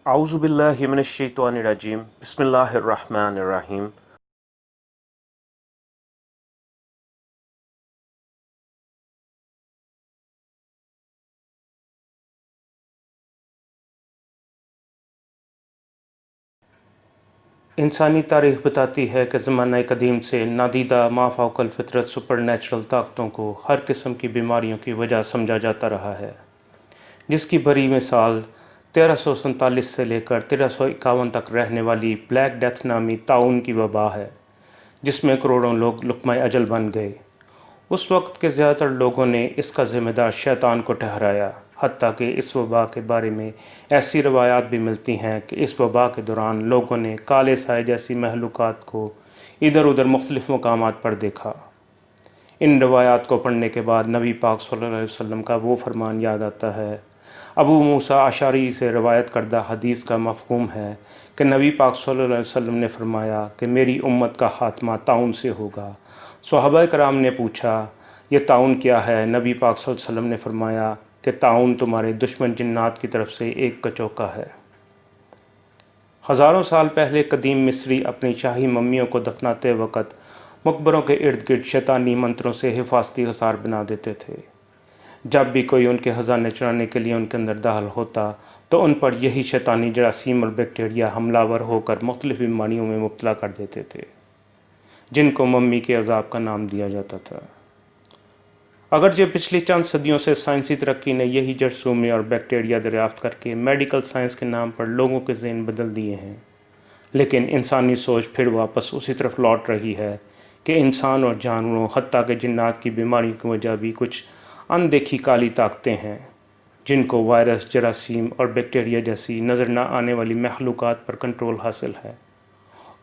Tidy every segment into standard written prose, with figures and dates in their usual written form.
اعوذ باللہ من الشیطان الرجیم بسم اللہ الرحمن الرحیم۔ انسانی تاریخ بتاتی ہے کہ زمانہ قدیم سے نادیدہ ما فوق الفطرت سپر نیچرل طاقتوں کو ہر قسم کی بیماریوں کی وجہ سمجھا جاتا رہا ہے، جس کی بڑی مثال 1347 سے لے کر 1351 تک رہنے والی بلیک ڈیتھ نامی طاعون کی وبا ہے، جس میں کروڑوں لوگ لقمہ اجل بن گئے۔ اس وقت کے زیادہ تر لوگوں نے اس کا ذمہ دار شیطان کو ٹھہرایا، حتیٰ کہ اس وبا کے بارے میں ایسی روایات بھی ملتی ہیں کہ اس وبا کے دوران لوگوں نے کالے سائے جیسی مخلوقات کو ادھر ادھر مختلف مقامات پر دیکھا۔ ان روایات کو پڑھنے کے بعد نبی پاک صلی اللہ علیہ وسلم کا وہ فرمان یاد آتا ہے۔ ابو موسیٰ اشعری سے روایت کردہ حدیث کا مفہوم ہے کہ نبی پاک صلی اللہ علیہ وسلم نے فرمایا کہ میری امت کا خاتمہ طاعون سے ہوگا۔ صحابہ کرام نے پوچھا، یہ طاعون کیا ہے؟ نبی پاک صلی اللہ علیہ وسلم نے فرمایا کہ طاعون تمہارے دشمن جنات کی طرف سے ایک کچوکا ہے۔ ہزاروں سال پہلے قدیم مصری اپنی شاہی ممیوں کو دفناتے وقت مقبروں کے ارد گرد شیطانی منتروں سے حفاظتی حصار بنا دیتے تھے۔ جب بھی کوئی ان کے خزانے چرانے کے لیے ان کے اندر داخل ہوتا تو ان پر یہی شیطانی جراثیم اور بیکٹیریا حملہ ور ہو کر مختلف بیماریوں میں مبتلا کر دیتے تھے، جن کو ممی کے عذاب کا نام دیا جاتا تھا۔ اگرچہ پچھلی چند صدیوں سے سائنسی ترقی نے یہی جراثیم اور بیکٹیریا دریافت کر کے میڈیکل سائنس کے نام پر لوگوں کے ذہن بدل دیے ہیں، لیکن انسانی سوچ پھر واپس اسی طرف لوٹ رہی ہے کہ انسان اور جانوروں حتیٰ کہ جنات کی بیماری کی وجہ بھی کچھ اندیکھی کالی طاقتیں ہیں، جن کو وائرس، جراثیم اور بیکٹیریا جیسی نظر نہ آنے والی مخلوقات پر کنٹرول حاصل ہے،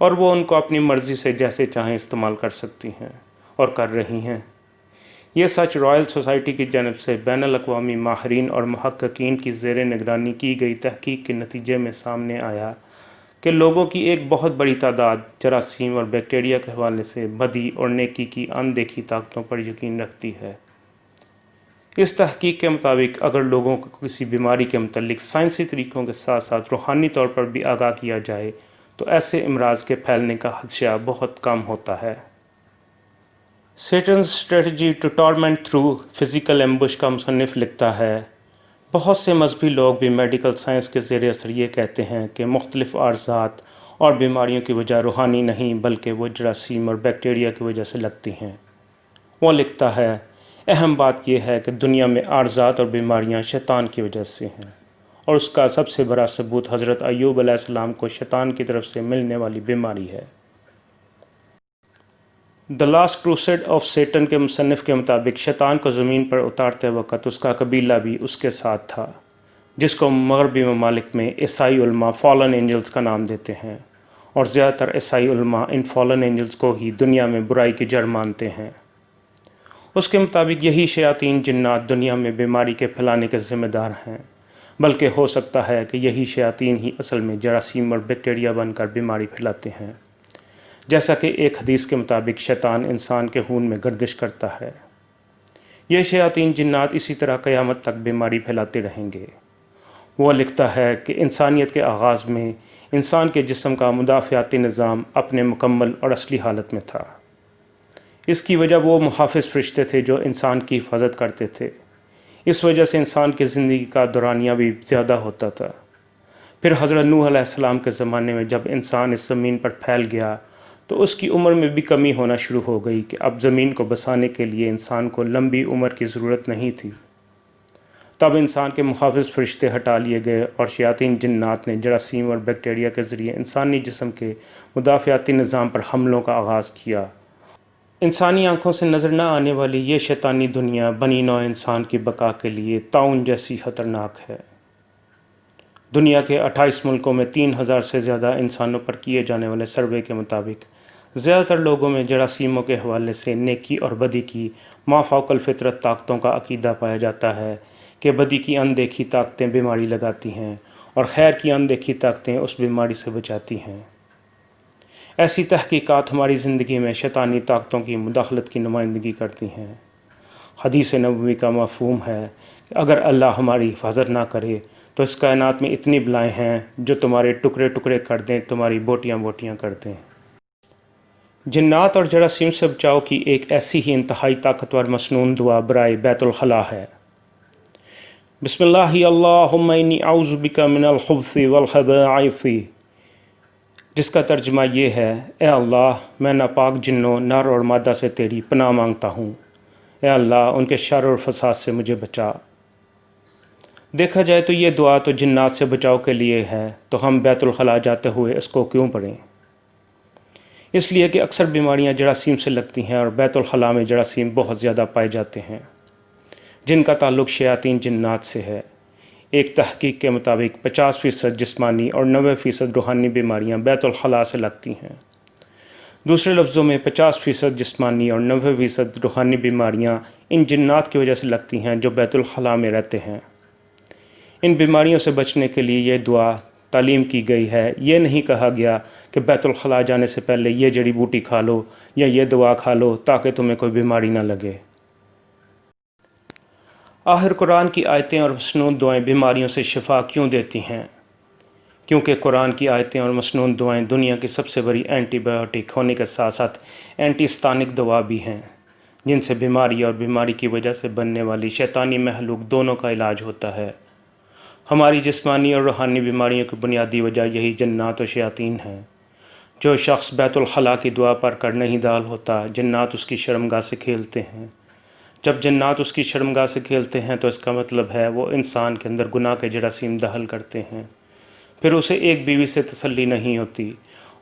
اور وہ ان کو اپنی مرضی سے جیسے چاہیں استعمال کر سکتی ہیں اور کر رہی ہیں۔ یہ سچ رائل سوسائٹی کی جانب سے بین الاقوامی ماہرین اور محققین کی زیر نگرانی کی گئی تحقیق کے نتیجے میں سامنے آیا کہ لوگوں کی ایک بہت بڑی تعداد جراثیم اور بیکٹیریا کے حوالے سے بدی اور نیکی کی اندیکھی طاقتوں پر یقین رکھتی ہے۔ اس تحقیق کے مطابق اگر لوگوں کو کسی بیماری کے متعلق سائنسی طریقوں کے ساتھ ساتھ روحانی طور پر بھی آگاہ کیا جائے تو ایسے امراض کے پھیلنے کا خدشہ بہت کم ہوتا ہے۔ Satan's strategy to torment through physical ambush کا مصنف لکھتا ہے، بہت سے مذہبی لوگ بھی میڈیکل سائنس کے زیر اثر یہ کہتے ہیں کہ مختلف عارضات اور بیماریوں کی وجہ روحانی نہیں بلکہ وہ جراثیم اور بیکٹیریا کی وجہ سے لگتی ہیں۔ وہ لکھتا ہے، اہم بات یہ ہے کہ دنیا میں عارضات اور بیماریاں شیطان کی وجہ سے ہیں، اور اس کا سب سے بڑا ثبوت حضرت ایوب علیہ السلام کو شیطان کی طرف سے ملنے والی بیماری ہے۔ The last crusade of Satan کے مصنف کے مطابق شیطان کو زمین پر اتارتے وقت اس کا قبیلہ بھی اس کے ساتھ تھا، جس کو مغربی ممالک میں عیسائی علماء فالن اینجلز کا نام دیتے ہیں، اور زیادہ تر عیسائی علماء ان فالن اینجلز کو ہی دنیا میں برائی کی جڑ مانتے ہیں۔ اس کے مطابق یہی شیاطین جنات دنیا میں بیماری کے پھیلانے کے ذمہ دار ہیں، بلکہ ہو سکتا ہے کہ یہی شیاطین ہی اصل میں جراثیم اور بیکٹیریا بن کر بیماری پھیلاتے ہیں، جیسا کہ ایک حدیث کے مطابق شیطان انسان کے خون میں گردش کرتا ہے۔ یہ شیاطین جنات اسی طرح قیامت تک بیماری پھیلاتے رہیں گے۔ وہ لکھتا ہے کہ انسانیت کے آغاز میں انسان کے جسم کا مدافعاتی نظام اپنے مکمل اور اصلی حالت میں تھا۔ اس کی وجہ وہ محافظ فرشتے تھے جو انسان کی حفاظت کرتے تھے۔ اس وجہ سے انسان کی زندگی کا دورانیہ بھی زیادہ ہوتا تھا۔ پھر حضرت نوح علیہ السلام کے زمانے میں جب انسان اس زمین پر پھیل گیا تو اس کی عمر میں بھی کمی ہونا شروع ہو گئی کہ اب زمین کو بسانے کے لیے انسان کو لمبی عمر کی ضرورت نہیں تھی۔ تب انسان کے محافظ فرشتے ہٹا لیے گئے اور شیاطین جنات نے جراثیم اور بیکٹیریا کے ذریعے انسانی جسم کے مدافعاتی نظام پر حملوں کا آغاز کیا۔ انسانی آنکھوں سے نظر نہ آنے والی یہ شیطانی دنیا بنی نوع انسان کی بقا کے لیے طاعون جیسی خطرناک ہے۔ دنیا کے 28 ملکوں میں 3000 سے زیادہ انسانوں پر کیے جانے والے سروے کے مطابق زیادہ تر لوگوں میں جراثیموں کے حوالے سے نیکی اور بدی کی ما فوق الفطرت طاقتوں کا عقیدہ پایا جاتا ہے کہ بدی کی اندیکھی طاقتیں بیماری لگاتی ہیں اور خیر کی اندیکھی طاقتیں اس بیماری سے بچاتی ہیں۔ ایسی تحقیقات ہماری زندگی میں شیطانی طاقتوں کی مداخلت کی نمائندگی کرتی ہیں۔ حدیث نبوی کا مفہوم ہے کہ اگر اللہ ہماری حفاظت نہ کرے تو اس کائنات میں اتنی بلائیں ہیں جو تمہارے ٹکڑے ٹکڑے کر دیں، تمہاری بوٹیاں بوٹیاں کر دیں۔ جنات اور جراثیم سے بچاؤ کی ایک ایسی ہی انتہائی طاقتور مسنون دعا برائے بیت الخلاء ہے۔ بسم اللہ اللہم انی اعوذ بک من الخبث والخبائث، جس کا ترجمہ یہ ہے: اے اللہ، میں ناپاک جنوں، نر اور مادہ سے تیری پناہ مانگتا ہوں۔ اے اللہ، ان کے شر اور فساد سے مجھے بچا۔ دیکھا جائے تو یہ دعا تو جنات سے بچاؤ کے لیے ہے، تو ہم بیت الخلاء جاتے ہوئے اس کو کیوں پڑھیں؟ اس لیے کہ اکثر بیماریاں جراثیم سے لگتی ہیں، اور بیت الخلاء میں جراثیم بہت زیادہ پائے جاتے ہیں جن کا تعلق شیاطین جنات سے ہے۔ ایک تحقیق کے مطابق 50% جسمانی اور 90% روحانی بیماریاں بیت الخلاء سے لگتی ہیں۔ دوسرے لفظوں میں 50% جسمانی اور 90% روحانی بیماریاں ان جنات کی وجہ سے لگتی ہیں جو بیت الخلاء میں رہتے ہیں۔ ان بیماریوں سے بچنے کے لیے یہ دعا تعلیم کی گئی ہے۔ یہ نہیں کہا گیا کہ بیت الخلاء جانے سے پہلے یہ جڑی بوٹی کھا لو یا یہ دعا کھا لو تاکہ تمہیں کوئی بیماری نہ لگے۔ آخر قرآن کی آیتیں اور مسنون دعائیں بیماریوں سے شفا کیوں دیتی ہیں؟ کیونکہ قرآن کی آیتیں اور مسنون دعائیں دنیا کی سب سے بڑی اینٹی بائیوٹک ہونے کے ساتھ ساتھ اینٹی استانک دوا بھی ہیں، جن سے بیماری اور بیماری کی وجہ سے بننے والی شیطانی محلوق دونوں کا علاج ہوتا ہے۔ ہماری جسمانی اور روحانی بیماریوں کی بنیادی وجہ یہی جنات و شیاطین ہیں۔ جو شخص بیت الخلاء کی دعا پر کر نہیں دال ہوتا، جنات اس کی شرمگاہ سے کھیلتے ہیں۔ جب جنات اس کی شرمگاہ سے کھیلتے ہیں تو اس کا مطلب ہے وہ انسان کے اندر گناہ کے جراثیم دخل کرتے ہیں۔ پھر اسے ایک بیوی سے تسلی نہیں ہوتی،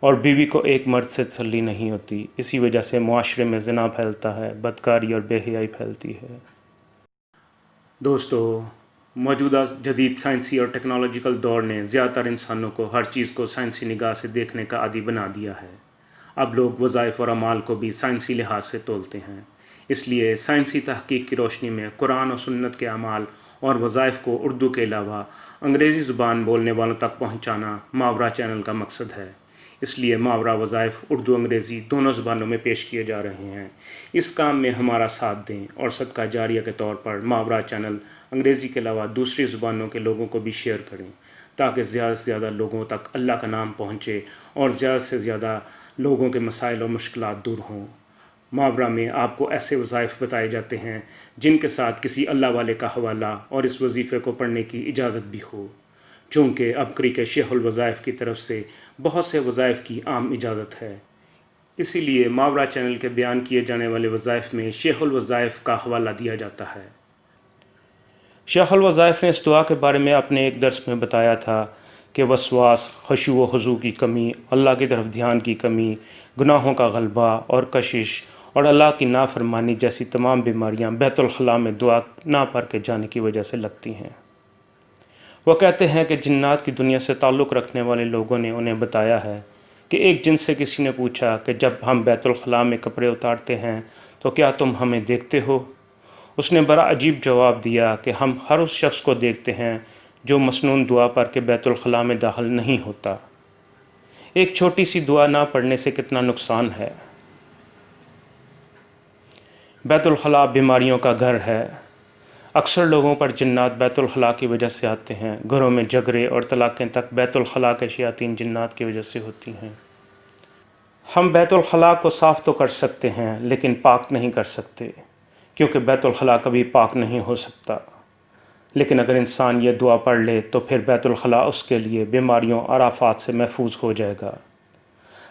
اور بیوی کو ایک مرد سے تسلی نہیں ہوتی۔ اسی وجہ سے معاشرے میں زنا پھیلتا ہے، بدکاری اور بے حیائی پھیلتی ہے۔ دوستو، موجودہ جدید سائنسی اور ٹیکنالوجیکل دور نے زیادہ تر انسانوں کو ہر چیز کو سائنسی نگاہ سے دیکھنے کا عادی بنا دیا ہے۔ اب لوگ وظائف اور اعمال کو بھی سائنسی لحاظ سے تولتے ہیں۔ اس لیے سائنسی تحقیق کی روشنی میں قرآن و سنت کے اعمال اور وظائف کو اردو کے علاوہ انگریزی زبان بولنے والوں تک پہنچانا ماورا چینل کا مقصد ہے۔ اس لیے ماورا وظائف اردو انگریزی دونوں زبانوں میں پیش کیے جا رہے ہیں۔ اس کام میں ہمارا ساتھ دیں اور صدقہ جاریہ کے طور پر ماورا چینل انگریزی کے علاوہ دوسری زبانوں کے لوگوں کو بھی شیئر کریں، تاکہ زیادہ سے زیادہ لوگوں تک اللہ کا نام پہنچے اور زیادہ سے زیادہ لوگوں کے مسائل و مشکلات دور ہوں۔ ماورا میں آپ کو ایسے وظائف بتائے جاتے ہیں جن کے ساتھ کسی اللہ والے کا حوالہ اور اس وظیفے کو پڑھنے کی اجازت بھی ہو، چونکہ ابکری کے شیخ الوظائف کی طرف سے بہت سے وظائف کی عام اجازت ہے۔ اسی لیے ماورا چینل کے بیان کیے جانے والے وظائف میں شیخ الوظائف کا حوالہ دیا جاتا ہے۔ شیخ الوظائف نے اس دعا کے بارے میں اپنے ایک درس میں بتایا تھا کہ وسواس، خشوع و خضوع کی کمی، اللہ کی طرف دھیان کی کمی، گناہوں کا غلبہ اور کشش اور اللہ کی نافرمانی جیسی تمام بیماریاں بیت الخلاء میں دعا نہ پڑھ کے جانے کی وجہ سے لگتی ہیں۔ وہ کہتے ہیں کہ جنات کی دنیا سے تعلق رکھنے والے لوگوں نے انہیں بتایا ہے کہ ایک جن سے کسی نے پوچھا کہ جب ہم بیت الخلاء میں کپڑے اتارتے ہیں تو کیا تم ہمیں دیکھتے ہو؟ اس نے بڑا عجیب جواب دیا کہ ہم ہر اس شخص کو دیکھتے ہیں جو مسنون دعا پڑھ کے بیت الخلاء میں داخل نہیں ہوتا۔ ایک چھوٹی سی دعا نہ پڑھنے سے کتنا نقصان ہے۔ بیت الخلاء بیماریوں کا گھر ہے۔ اکثر لوگوں پر جنات بیت الخلاء کی وجہ سے آتے ہیں۔ گھروں میں جھگڑے اور طلاقیں تک بیت الخلاء کے شیاطین جنات کی وجہ سے ہوتی ہیں۔ ہم بیت الخلاء کو صاف تو کر سکتے ہیں لیکن پاک نہیں کر سکتے، کیونکہ بیت الخلاء کبھی پاک نہیں ہو سکتا۔ لیکن اگر انسان یہ دعا پڑھ لے تو پھر بیت الخلاء اس کے لیے بیماریوں اور آفات سے محفوظ ہو جائے گا۔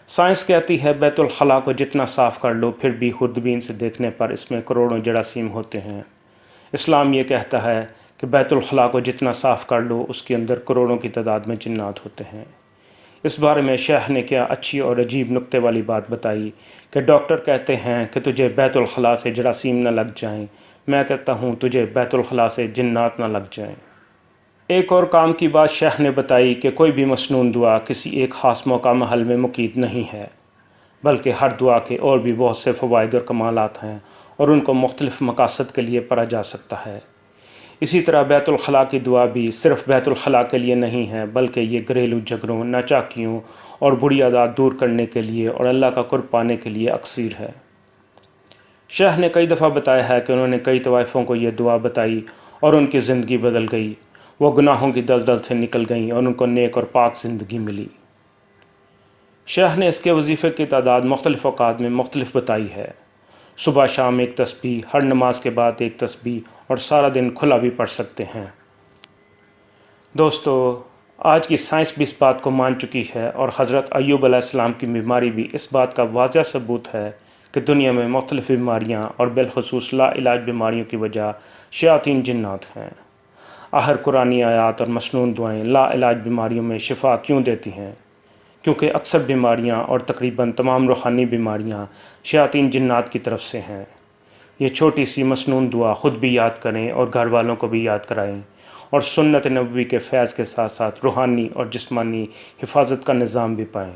سائنس کہتی ہے بیت الخلاء کو جتنا صاف کر لو پھر بھی خوردبین سے دیکھنے پر اس میں کروڑوں جراثیم ہوتے ہیں۔ اسلام یہ کہتا ہے کہ بیت الخلاء کو جتنا صاف کر لو اس کے اندر کروڑوں کی تعداد میں جنات ہوتے ہیں۔ اس بارے میں شیخ نے کیا اچھی اور عجیب نکتے والی بات بتائی کہ ڈاکٹر کہتے ہیں کہ تجھے بیت الخلاء سے جراثیم نہ لگ جائیں، میں کہتا ہوں تجھے بیت الخلاء سے جنات نہ لگ جائیں۔ ایک اور کام کی بات شیخ نے بتائی کہ کوئی بھی مسنون دعا کسی ایک خاص موقع محل میں مقید نہیں ہے، بلکہ ہر دعا کے اور بھی بہت سے فوائد اور کمالات ہیں اور ان کو مختلف مقاصد کے لیے پڑھا جا سکتا ہے۔ اسی طرح بیت الخلاء کی دعا بھی صرف بیت الخلاء کے لیے نہیں ہے، بلکہ یہ گھریلو جھگڑوں، ناچاکیوں اور بری عادات دور کرنے کے لیے اور اللہ کا قرب پانے کے لیے اکثیر ہے۔ شیخ نے کئی دفعہ بتایا ہے کہ انہوں نے کئی طوائفوں کو یہ دعا بتائی اور ان کی زندگی بدل گئی۔ وہ گناہوں کی دلدل سے نکل گئیں اور ان کو نیک اور پاک زندگی ملی۔ شیخ نے اس کے وظیفے کی تعداد مختلف اوقات میں مختلف بتائی ہے۔ صبح شام ایک تسبیح، ہر نماز کے بعد ایک تسبیح، اور سارا دن کھلا بھی پڑھ سکتے ہیں۔ دوستو، آج کی سائنس بھی اس بات کو مان چکی ہے، اور حضرت ایوب علیہ السلام کی بیماری بھی اس بات کا واضح ثبوت ہے کہ دنیا میں مختلف بیماریاں اور بالخصوص لا علاج بیماریوں کی وجہ شیاطین جنات ہیں۔ آخر قرآنی آیات اور مسنون دعائیں لا علاج بیماریوں میں شفا کیوں دیتی ہیں؟ کیونکہ اکثر بیماریاں اور تقریباً تمام روحانی بیماریاں شیاطین جنات کی طرف سے ہیں۔ یہ چھوٹی سی مسنون دعا خود بھی یاد کریں اور گھر والوں کو بھی یاد کرائیں، اور سنت نبوی کے فیض کے ساتھ ساتھ روحانی اور جسمانی حفاظت کا نظام بھی پائیں۔